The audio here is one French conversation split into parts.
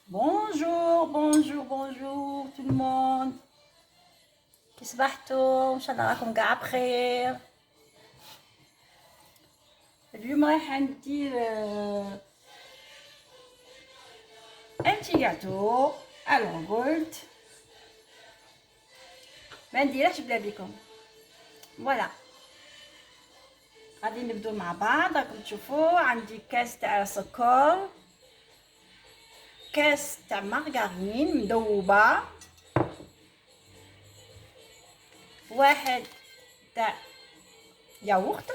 Bonjour, bonjour, bonjour tout le monde. كي صبحتوا؟ ان شاء الله راكم كاع بخير. اليوم رايحه ندير ان تي غاتو. الوغ قلت ما نديرهش بلا بيكم. فوالا غادي نبدو مع بعض. راكم تشوفوا عندي كاس تاع سكر، كاس تاع مارغرين مذوبه، واحد تاع ياغورت،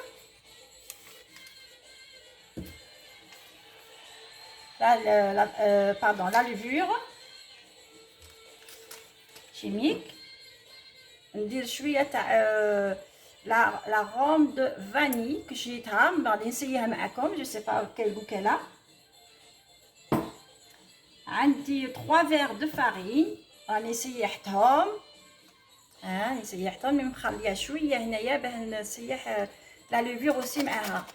la levure chimique. ندير شويه تاع لا روم دو فاني كشريتها من بعد نسيها معكم. جو سي با كيل غو كالا. عندي 3 فيغ دو فارين راني سيحتهم. راني سيحتهم مي مخليه شويه هنايا باه نسيح لا لوفور اوسي معاها.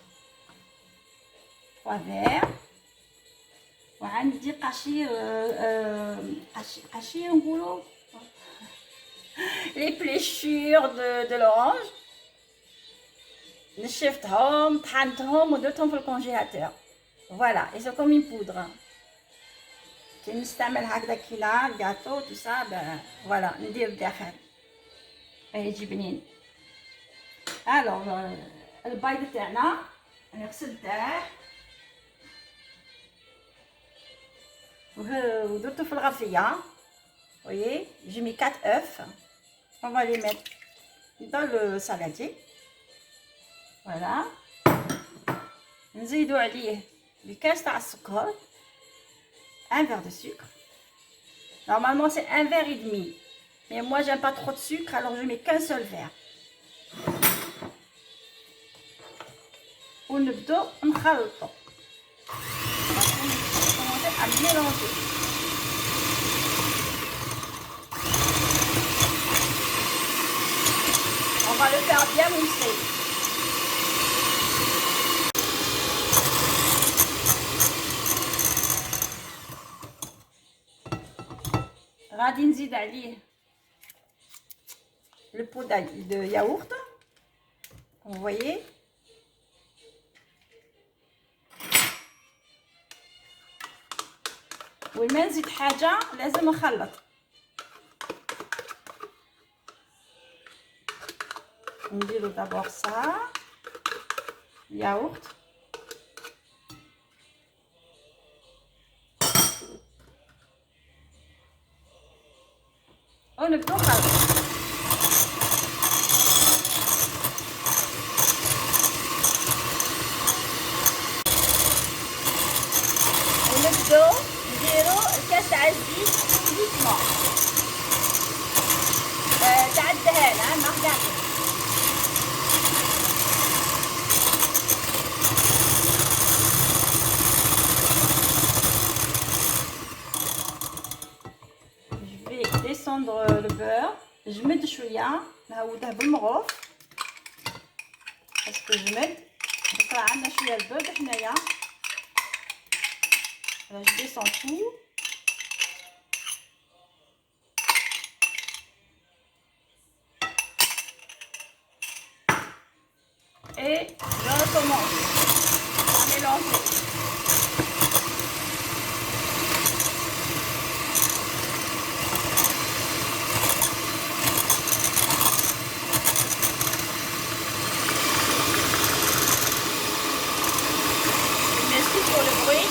3 فيغ. وعندي قشير نقولوا les pléchures de l'orange. نشفتهم طحنتهم ودرتهم في الكونجيلاتور. فوالا اي سو كوم une poudre. كي نستعمل هكذا كيلا الجاتو تو سا فوالا ندير الداخل يجي بنين. الوغ البيض تاعنا انا غسلته ودرته في الغرفيه. voyez j'ai mis 4 œufs. On va les mettre dans le saladier. Voilà. نزيدو عليه الكاس تاع السكر. Un verre de sucre. Normalement c'est un verre et demi. Mais moi j'aime pas trop de sucre, alors je mets qu'un seul verre. ونبدو نخلطو. On va mélanger. On va le faire bien mousser. غادي نزيد عليه البودر دو ياغورت. Vous voyez. وما نزيد حاجه لازم نخلط. نديرو دابور سا ياغورت ونبدو نخلط. ونبدو نديرو الكاس تاع الزيت ديسمون تاع الدهان مارغرين. descendre le beurre. جمد شويه نعاودها بالمغرف باسكو جمد. بصراحه عندنا شويه البرد حنايا. je descends tout. Et je recommence à mélanger. Pour le bruit.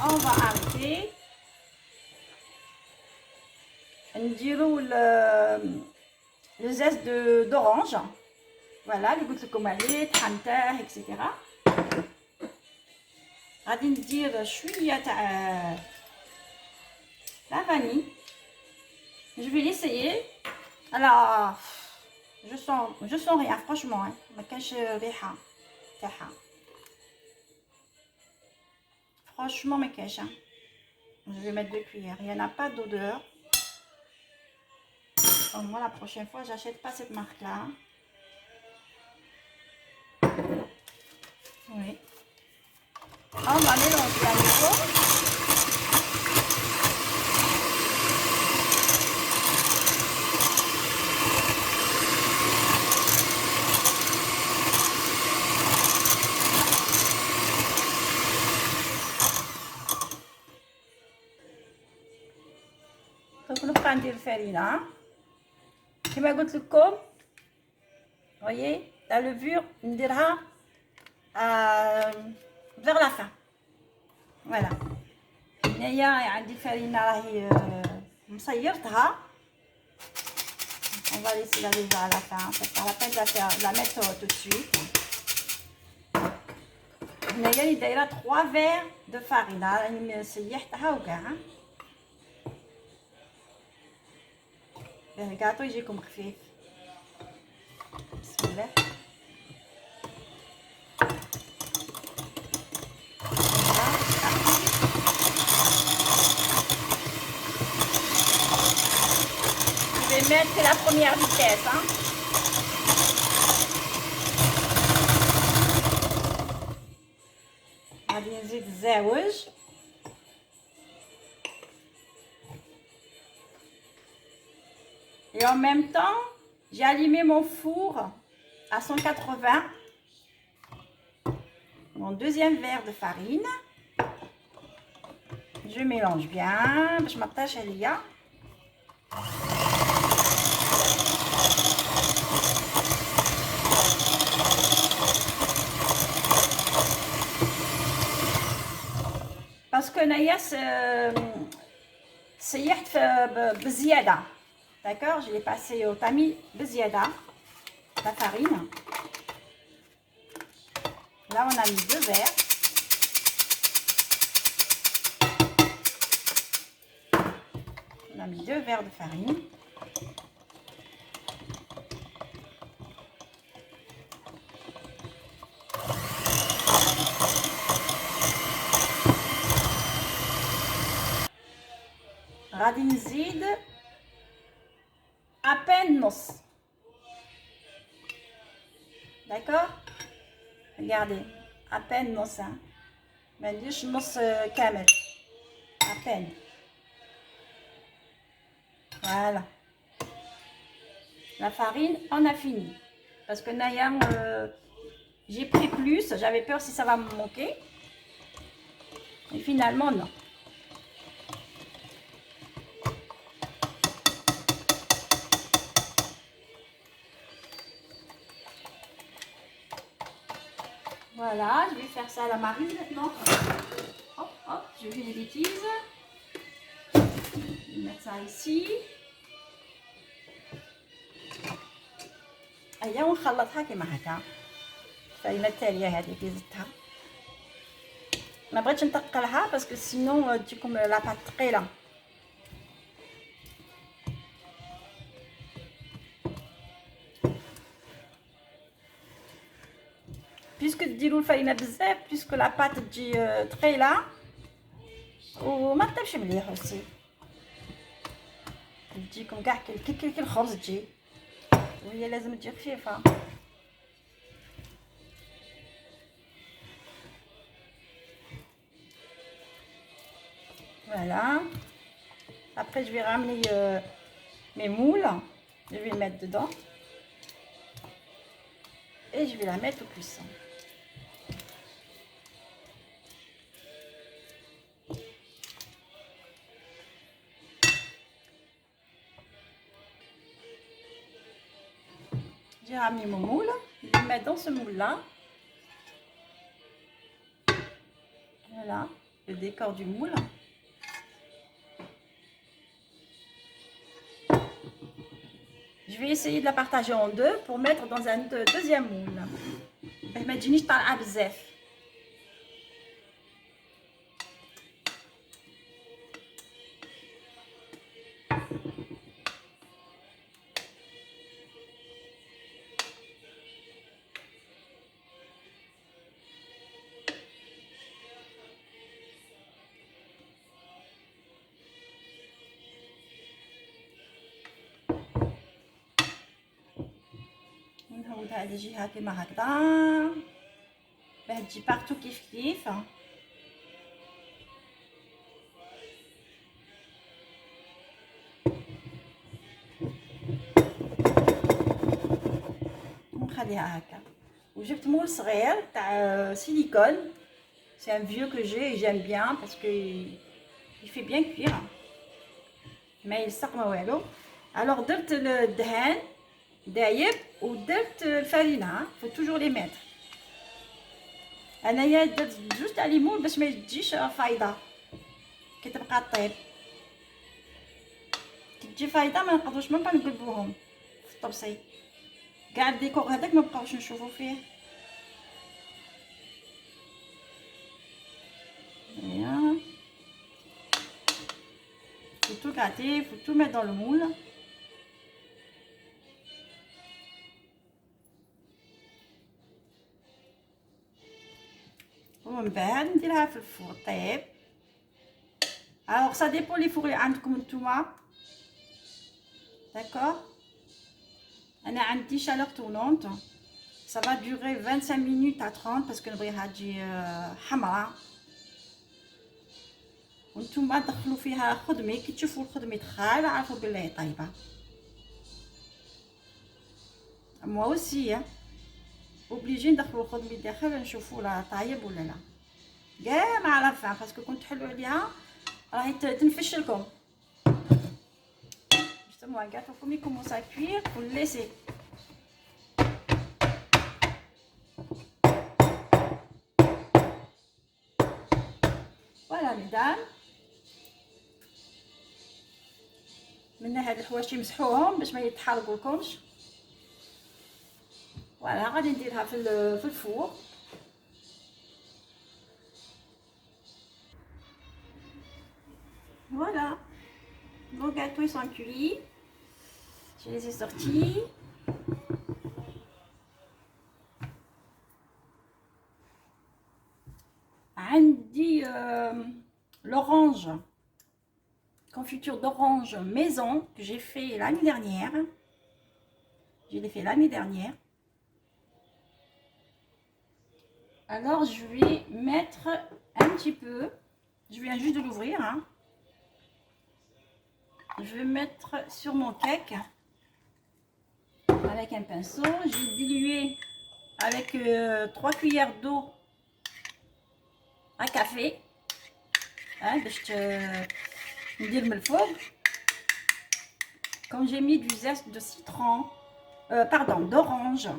On va arrêter. نديرو le zeste d'orange. Voilà اللي قلت لكم عليه طحنته اكسيتيرا. غادي ندير شويه تاع لا فاني. je vais essayer. alors je sens rien franchement. ما كانش ريحه تاعها franchement ما كانش. je vais mettre 2 cuillères. il y en a pas d'odeur. moi la prochaine fois j'achète pas cette marque là. Oui. On va mélanger à nouveau. Donc نبقى ندير الفرينة كما قلت لكم. voyez la levure نديرها vers la fin. voilà. هنايا عندي الفرينة راهي مصيرتها. on va laisser la levure à la fin, c'est pas la peine de la mettre tout de suite. هنايا اللي دايره 3 verres de farine راني سيحتها وكاع باه الكاطو يجيكم خفيف. بسم الله. Je vais mettre la première vitesse. غادي نزيد الزاوج. Et en même temps, j'ai allumé mon four à 180. Mon deuxième verre de farine. Je mélange bien. Je m'attache à l'IA. Parce que Naya, c'est بزيادة. D'accord, je l'ai passé au tamis بزيادة, la farine. Là, on a mis 2 verres. On a mis 2 verres de farine. غادي نزيد à peine نص. D'accord, regardez, à peine نص, ما نديرش نص كامل, à peine. Voilà, la farine on a fini parce que Naya, j'ai pris plus, j'avais peur si ça va me manquer et finalement non. Voilà, je vais faire ça à la marine maintenant. Hop, hop, je fais des bêtises. Je vais mettre ça ici. أيا ونخلطها كيما هكا. الفرينة التالية هذه اللي زدتها. ما بغيتش نثقلها باسكو سينو تجيكم لاباط ثقيلة. بيسكو ديروا الفرينة بزاف بيسكو لاباط تجي ثقيلة وما تطيبش مليح aussi. تجيكم كاع كي الخبز تجي وهي لازم تجي خفيفة. Voilà. Après, je vais ramener mes moules. Je vais les mettre dedans. Et je vais la mettre au cuisson. J'ai ramené mon moule. Je vais le mettre dans ce moule-là. Voilà, le décor du moule. Je vais essayer de la partager en deux pour mettre dans un deuxième moule. ما تجينيش طالعه بزاف. هذه جهه كيما هكذا باه تجي بارتو كيف نخليها هكا. وجبت مول صغير تاع سيليكون. C'est un vieux que j'ai et j'aime bien parce que il fait bien cuire. ما يلصق ما والو. Alors درت الدهان دايب ودرت الفرينه. faut toujours les mettre. انايا درت جوج تاع ليمون باش ما تجيش فايضه كي تبقى طيب. كي تجي فايضه ما نقدروش ميم با نقلبوهم في الطبسي. كاع الديكور هذاك ما بقاوش نشوفوا فيه. Voilà. Faut tout gratter, faut tout mettre dans le moule. ومن بعد نديرها في الفور طيب. alors ça dépend les fours اللي عندكم نتوما. d'accord. انا عندي chaleur tournante. ça va durer 25 minutes à 30 parce que نبغيها تجي حمراء. وانتم دخلوا فيها خدمي. كي تشوفوا الخدمي دخال عارفوا بلي طيبه. moi aussi اوبليجي ندخلوا الخدمي داخل نشوفوا لا طايب ولا لا. كاع مع لافان باسكو كنت تحلوا عليها راهي تنفش لكم. justement gâteau comme il commence à cuire vous le laissez. voilà mesdames. من هاد الحواشي مسحوهم باش ما يتحرقوا لكمش. فوالا غادي نديرها في الفور. voilà nos gâteaux sont cuits. je les ai sortis. عندي l'orange, confiture d'orange maison que j'ai fait l'année dernière. Je l'ai fait l'année dernière. alors je vais mettre un petit peu. je viens juste de l'ouvrir hein. je vais mettre sur mon cake avec un pinceau. je vais diluer avec 3 cuillères d'eau à café hein, باش ندير من الفوق. comme j'ai mis du zeste de citron pardon d'orange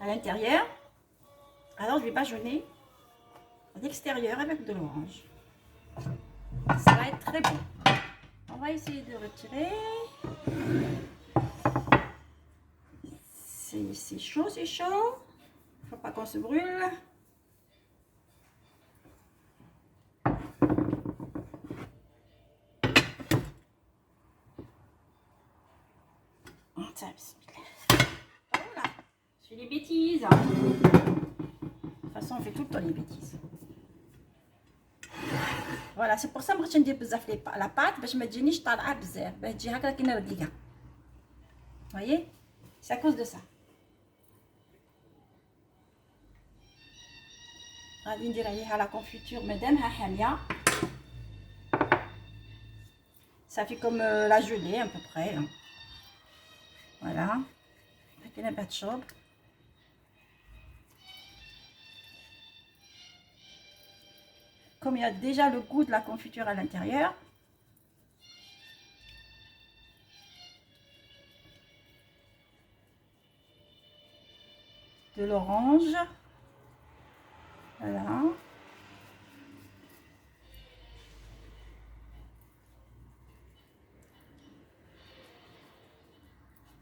à l'intérieur, alors je vais badigeonner à l'extérieur avec de l'orange. ça va être très bon. on va essayer de retirer. c'est chaud, c'est chaud. Faut pas qu'on se brûle. Voilà, je fais les bêtises. De toute façon, on fait tout le temps les bêtises. Voilà, c'est pour ça que je ندير بزاف la pâte باش ما تجينيش طالعه بزاف باش تجي هكا كيما رديقه. voyez, c'est à cause de ça. غادي ندير عليها لا كونفيتور مادامها حاميه. ça fait comme la gelée à peu près. voilà. كاينه بهاد الشوب. comme il y a déjà le goût de la confiture à l'intérieur, de l'orange, voilà.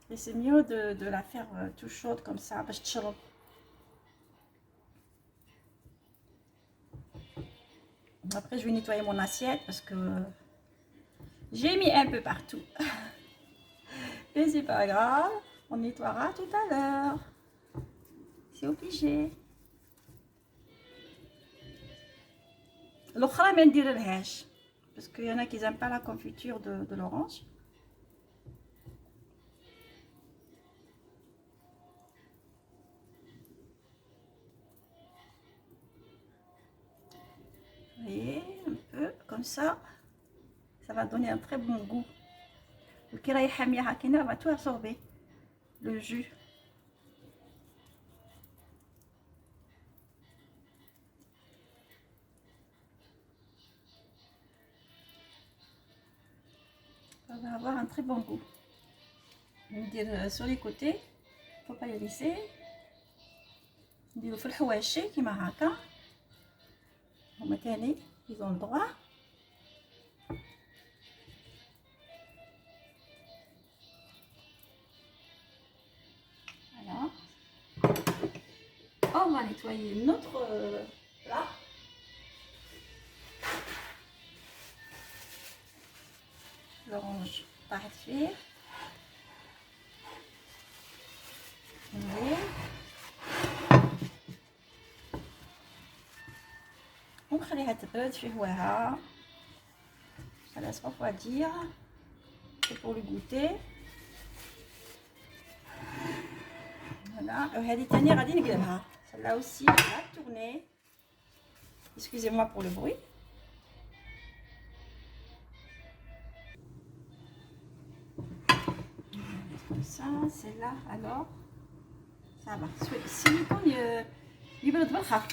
Et c'est mieux de la faire tout chaude comme ça, parce que après je vais nettoyer mon assiette parce que j'ai mis un peu partout. Mais c'est pas grave, on nettoiera tout à l'heure. C'est obligé. L'autre ما نديرلهاش parce qu'il y en a qui n'aiment pas la confiture de l'orange. comme ça va donner un très bon goût. Le kiraï hamia hakina va tout absorber, le jus. Ça va avoir un très bon goût. Je vais dire sur les côtés, il ne faut pas les laisser. نديرو في الحواشي كيما هكا، هما تاني ils ont le droit. Voilà. On va nettoyer notre plat. L'orange طاحت فيه. ونخليها تبرد في هواها. Ça laisse refroidir. C'est pour le goûter. Voilà. وهذه تاني غادي نقلبها. Celle-là aussi, on va tourner. Excusez-moi pour le bruit. Comme ça, celle-là, alors, ça va. Le silicone, il va être bien.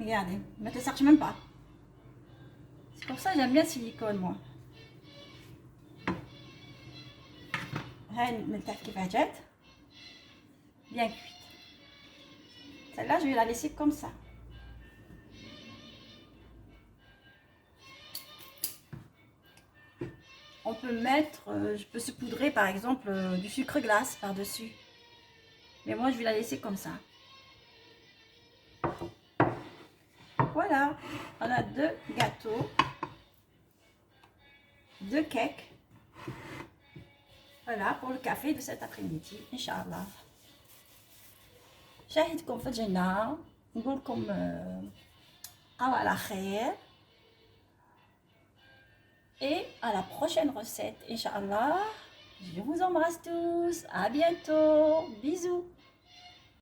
Regardez, ne te cherche même pas. C'est pour ça que j'aime bien le silicone, moi. Bien cuite. Celle-là, je vais la laisser comme ça. On peut mettre, je peux saupoudrer par exemple du sucre glace par-dessus. Mais moi, je vais la laisser comme ça. Voilà, on a 2 gâteaux, 2 cakes. Voilà pour le café de cet après-midi, Inch'Allah. شاهدكم في الجنة، نقولكم على خير. Et à la prochaine recette, Inch'Allah. Je vous embrasse tous. À bientôt. Bisous.